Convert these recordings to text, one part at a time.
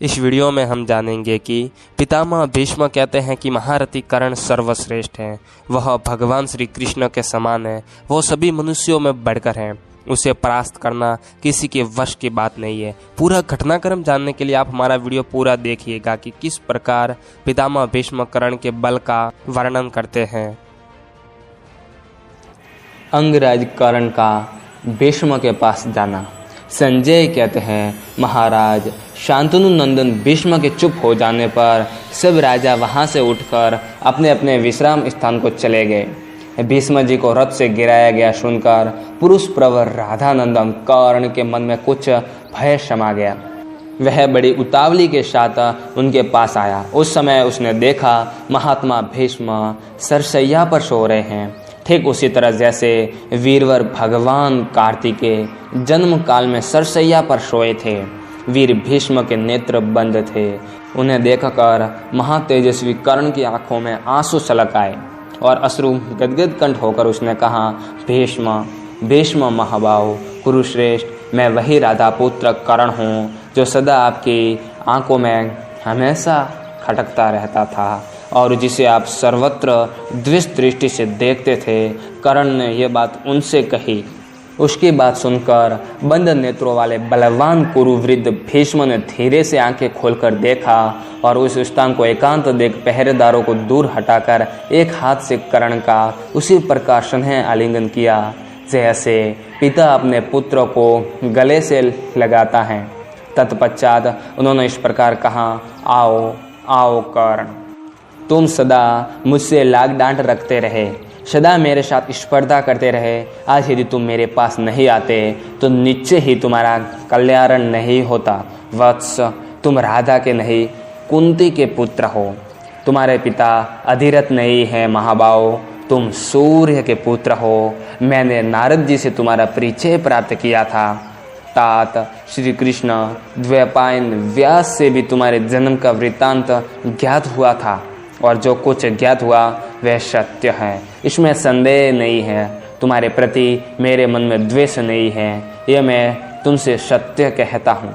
इस वीडियो में हम जानेंगे कि पितामह भीष्म कहते हैं कि महारथी कर्ण सर्वश्रेष्ठ हैं। वह भगवान श्री कृष्ण के समान है। वो सभी मनुष्यों में बढ़कर हैं। उसे परास्त करना किसी के वश की बात नहीं है। पूरा घटनाक्रम जानने के लिए आप हमारा वीडियो पूरा देखिएगा कि किस प्रकार पितामह भीष्म कर्ण के बल का वर्णन करते हैं। अंगराज कर्ण का भीष्म के पास जाना। संजय कहते हैं, महाराज शांतनु नंदन भीष्म के चुप हो जाने पर सब राजा वहां से उठकर अपने अपने विश्राम स्थान को चले गए। भीष्म जी को रथ से गिराया गया सुनकर पुरुष प्रवर राधानंदन कर्ण के मन में कुछ भय समा गया। वह बड़ी उतावली के साथ उनके पास आया। उस समय उसने देखा महात्मा भीष्म सरसैया पर सो रहे हैं, ठीक उसी तरह जैसे वीरवर भगवान कार्तिकेय जन्म काल में सरसैया पर सोए थे। वीर भीष्म के नेत्र बंद थे। उन्हें देखकर महातेजस्वी कर्ण की आंखों में आंसू छलक आए और अश्रु गदगद कंठ होकर उसने कहा, भीष्म भीष्म महाबाहु कुरुश्रेष्ठ, मैं वही राधा पुत्र कर्ण हूँ जो सदा आपकी आंखों में हमेशा खटकता रहता था और जिसे आप सर्वत्र द्वेष दृष्टि से देखते थे। कर्ण ने यह बात उनसे कही। उसकी बात सुनकर बंद नेत्रों वाले बलवान कुरुवृद्ध भीष्म ने धीरे से आंखें खोलकर देखा और उस स्थान को एकांत देख पहरेदारों को दूर हटाकर एक हाथ से कर्ण का उसी प्रकार स्नेह आलिंगन किया जैसे पिता अपने पुत्र को गले से लगाता है। तत्पश्चात उन्होंने इस प्रकार कहा, आओ आओ कर्ण, तुम सदा मुझसे लाग डांट रखते रहे, सदा मेरे साथ स्पर्धा करते रहे। आज यदि तुम मेरे पास नहीं आते तो निश्चय ही तुम्हारा कल्याण नहीं होता। वत्स, तुम राधा के नहीं कुंती के पुत्र हो। तुम्हारे पिता अधिरथ नहीं है महाबाहो, तुम सूर्य के पुत्र हो। मैंने नारद जी से तुम्हारा परिचय प्राप्त किया था। तात श्री कृष्ण द्वैपायन व्यास से भी तुम्हारे जन्म का वृत्तांत ज्ञात हुआ था और जो कुछ ज्ञात हुआ वह सत्य है, इसमें संदेह नहीं है। तुम्हारे प्रति मेरे मन में द्वेष नहीं है, यह मैं तुमसे सत्य कहता हूँ।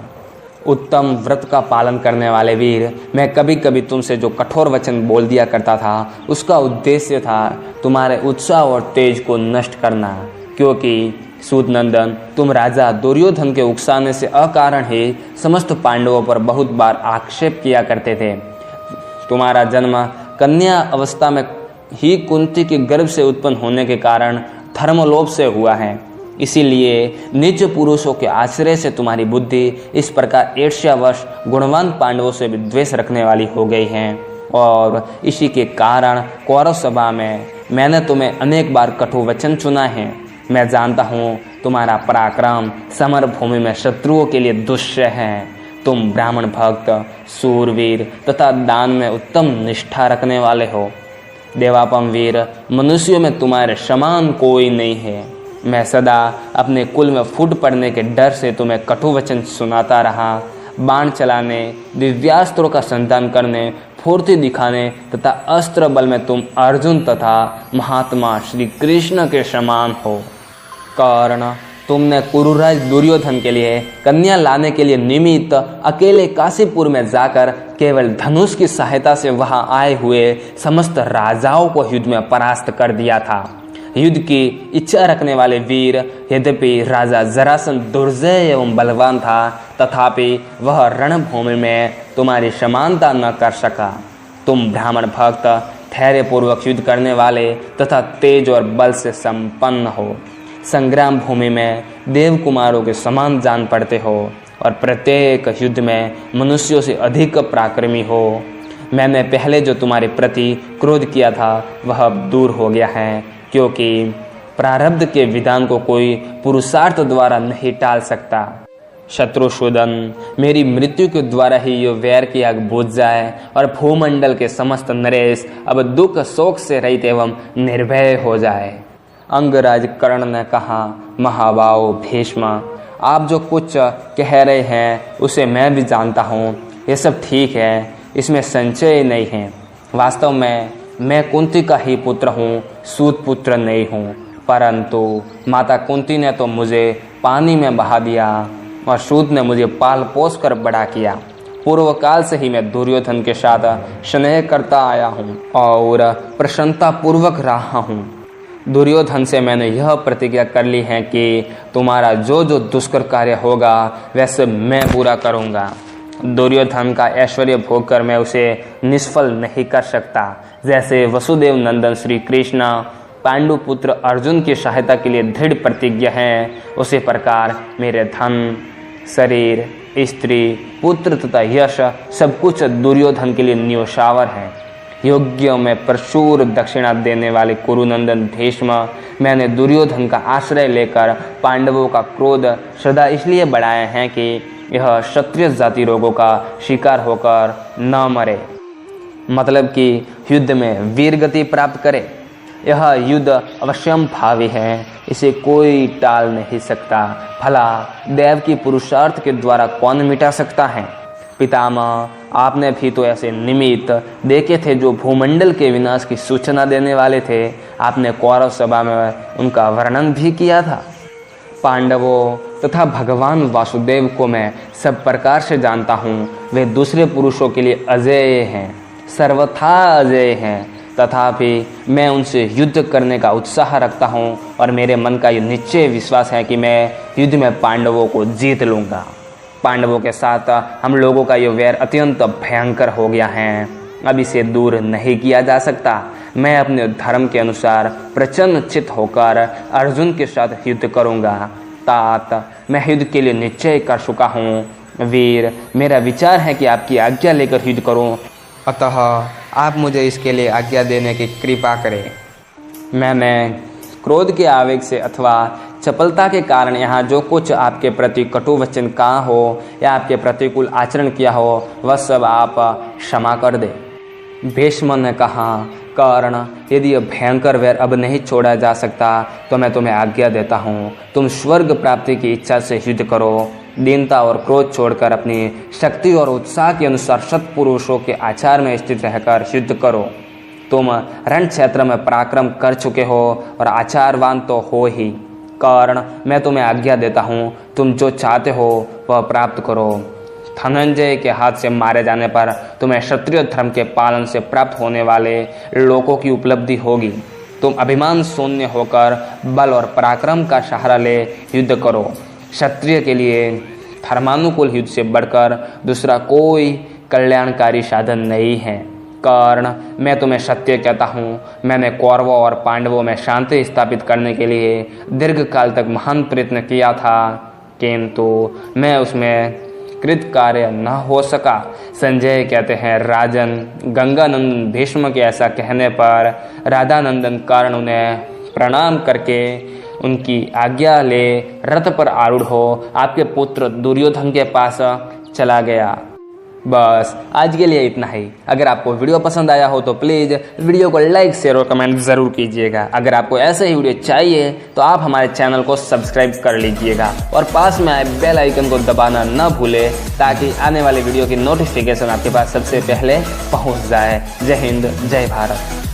उत्तम व्रत का पालन करने वाले वीर, मैं कभी कभी तुमसे जो कठोर वचन बोल दिया करता था उसका उद्देश्य था तुम्हारे उत्साह और तेज को नष्ट करना, क्योंकि सूत नंदन तुम राजा दुर्योधन के उकसाने से अकारण ही समस्त पांडवों पर बहुत बार आक्षेप किया करते थे। तुम्हारा जन्म कन्या अवस्था में ही कुंती के गर्भ से उत्पन्न होने के कारण धर्मलोभ से हुआ है। इसीलिए नीच पुरुषों के आश्रय से तुम्हारी बुद्धि इस प्रकार ईर्ष्यावश गुणवान पांडवों से भी द्वेष रखने वाली हो गई है और इसी के कारण कौरव सभा में मैंने तुम्हें अनेक बार कटु वचन सुना है। मैं जानता हूँ तुम्हारा पराक्रम समर भूमि में शत्रुओं के लिए दुष्य है। तुम ब्राह्मण भक्त, सूरवीर तथा दान में उत्तम निष्ठा रखने वाले हो। देवापम वीर, मनुष्यों में तुम्हारे समान कोई नहीं है। मैं सदा अपने कुल में फूट पड़ने के डर से तुम्हें कटु वचन सुनाता रहा। बाण चलाने, दिव्यास्त्रों का संधान करने, फुर्ती दिखाने तथा अस्त्र बल में तुम अर्जुन तथा महात्मा श्री कृष्ण के समान हो। कर्ण, तुमने कुरुराज दुर्योधन के लिए कन्या लाने के लिए निमित्त अकेले काशीपुर में जाकर केवल धनुष की सहायता से वहां आए हुए समस्त राजाओं को युद्ध में परास्त कर दिया था। युद्ध की इच्छा रखने वाले वीर, यद्यपि राजा जरासंध दुर्जय एवं बलवान था, तथापि वह रणभूमि में तुम्हारी समानता न कर सका। तुम ब्राह्मण भक्त, धैर्यपूर्वक युद्ध करने वाले तथा तेज और बल से संपन्न हो। संग्राम भूमि में देव कुमारों के समान जान पड़ते हो और प्रत्येक युद्ध में मनुष्यों से अधिक पराक्रमी हो। मैंने पहले जो तुम्हारे प्रति क्रोध किया था वह अब दूर हो गया है, क्योंकि प्रारब्ध के विधान को कोई पुरुषार्थ द्वारा नहीं टाल सकता। शत्रुसूदन, मेरी मृत्यु के द्वारा ही ये वैर की आग बुझ जाए और भूमंडल के समस्त नरेश अब दुख शोक से रहित एवं निर्भय हो जाए। अंगराज कर्ण ने कहा, महाबाहो भीष्म, आप जो कुछ कह रहे हैं उसे मैं भी जानता हूँ। ये सब ठीक है, इसमें संशय नहीं है। वास्तव में मैं कुंती का ही पुत्र हूँ, सूत पुत्र नहीं हूँ। परंतु माता कुंती ने तो मुझे पानी में बहा दिया और सूत ने मुझे पाल पोस कर बड़ा किया। पूर्व काल से ही मैं दुर्योधन के साथ स्नेह करता आया हूँ और प्रसन्नता पूर्वक रहा हूँ। दुर्योधन से मैंने यह प्रतिज्ञा कर ली है कि तुम्हारा जो जो दुष्कर कार्य होगा वैसे मैं पूरा करूँगा। दुर्योधन का ऐश्वर्य भोग कर मैं उसे निष्फल नहीं कर सकता। जैसे वसुदेव नंदन श्री कृष्ण पांडु पुत्र अर्जुन की सहायता के लिए दृढ़ प्रतिज्ञ हैं, उसी प्रकार मेरे धन, शरीर, स्त्री, पुत्र तथा यश सब कुछ दुर्योधन के लिए न्योछावर है। योग्य में प्रचुर दक्षिणा देने वाले कुरुनंदन भीष्म, मैंने दुर्योधन का आश्रय लेकर पांडवों का क्रोध सदा इसलिए बढ़ाया है कि यह क्षत्रिय जाति रोगों का शिकार होकर न मरे, मतलब कि युद्ध में वीर गति प्राप्त करे। यह युद्ध अवश्यम भावी है, इसे कोई टाल नहीं सकता। भला देव की पुरुषार्थ के द्वारा कौन मिटा सकता है? पितामह, आपने भी तो ऐसे निमित्त देखे थे जो भूमंडल के विनाश की सूचना देने वाले थे। आपने कौरव सभा में उनका वर्णन भी किया था। पांडवों तथा भगवान वासुदेव को मैं सब प्रकार से जानता हूँ। वे दूसरे पुरुषों के लिए अजेय हैं, सर्वथा अजेय हैं। तथापि मैं उनसे युद्ध करने का उत्साह रखता हूँ और मेरे मन का ये निश्चय विश्वास है कि मैं युद्ध में पांडवों को जीत लूँगा। पांडवों के साथ हम लोगों का ये वैर अत्यंत भयंकर हो गया है, अब इसे दूर नहीं किया जा सकता। मैं अपने धर्म के अनुसार प्रचन्न चित्त होकर अर्जुन के साथ युद्ध करूँगा। तात, मैं युद्ध के लिए निश्चय कर चुका हूँ। वीर, मेरा विचार है कि आपकी आज्ञा लेकर युद्ध करूँ, अतः आप मुझे इसके लिए आज्ञा देने की कृपा करें। मैंने क्रोध के आवेग से अथवा चपलता के कारण यहाँ जो कुछ आपके प्रति कटु वचन कहा हो या आपके प्रतिकूल आचरण किया हो वह सब आप क्षमा कर दे। भीष्म ने कहा, कर्ण, यदि यह भयंकर वैर अब नहीं छोड़ा जा सकता तो मैं तुम्हें आज्ञा देता हूँ, तुम स्वर्ग प्राप्ति की इच्छा से युद्ध करो। दीनता और क्रोध छोड़कर अपनी शक्ति और उत्साह के अनुसार सत्पुरुषों के आचार में स्थित रहकर युद्ध करो। तुम रण क्षेत्र में पराक्रम कर चुके हो और आचारवान तो हो ही। कर्ण, मैं तुम्हें आज्ञा देता हूँ, तुम जो चाहते हो वह प्राप्त करो। धनंजय के हाथ से मारे जाने पर तुम्हें क्षत्रिय धर्म के पालन से प्राप्त होने वाले लोकों की उपलब्धि होगी। तुम अभिमान शून्य होकर बल और पराक्रम का सहारा ले युद्ध करो। क्षत्रिय के लिए धर्मानुकूल युद्ध से बढ़कर दूसरा कोई कल्याणकारी साधन नहीं है। कर्ण, मैं तुम्हें सत्य कहता हूँ, मैंने कौरवों और पांडवों में शांति स्थापित करने के लिए दीर्घ काल तक महान प्रयत्न किया था, किंतु मैं उसमें कृत कार्य न हो सका। संजय कहते हैं, राजन, गंगानंदन भीष्म के ऐसा कहने पर राधानंदन कर्ण उन्हें प्रणाम करके उनकी आज्ञा ले रथ पर आरूढ़ हो आपके पुत्र दुर्योधन के पास चला गया। बस आज के लिए इतना ही। अगर आपको वीडियो पसंद आया हो तो प्लीज़ वीडियो को लाइक, शेयर और कमेंट ज़रूर कीजिएगा। अगर आपको ऐसे ही वीडियो चाहिए तो आप हमारे चैनल को सब्सक्राइब कर लीजिएगा और पास में आए बेल आइकन को दबाना न भूलें ताकि आने वाले वीडियो की नोटिफिकेशन आपके पास सबसे पहले पहुंच जाए। जय हिंद, जय भारत।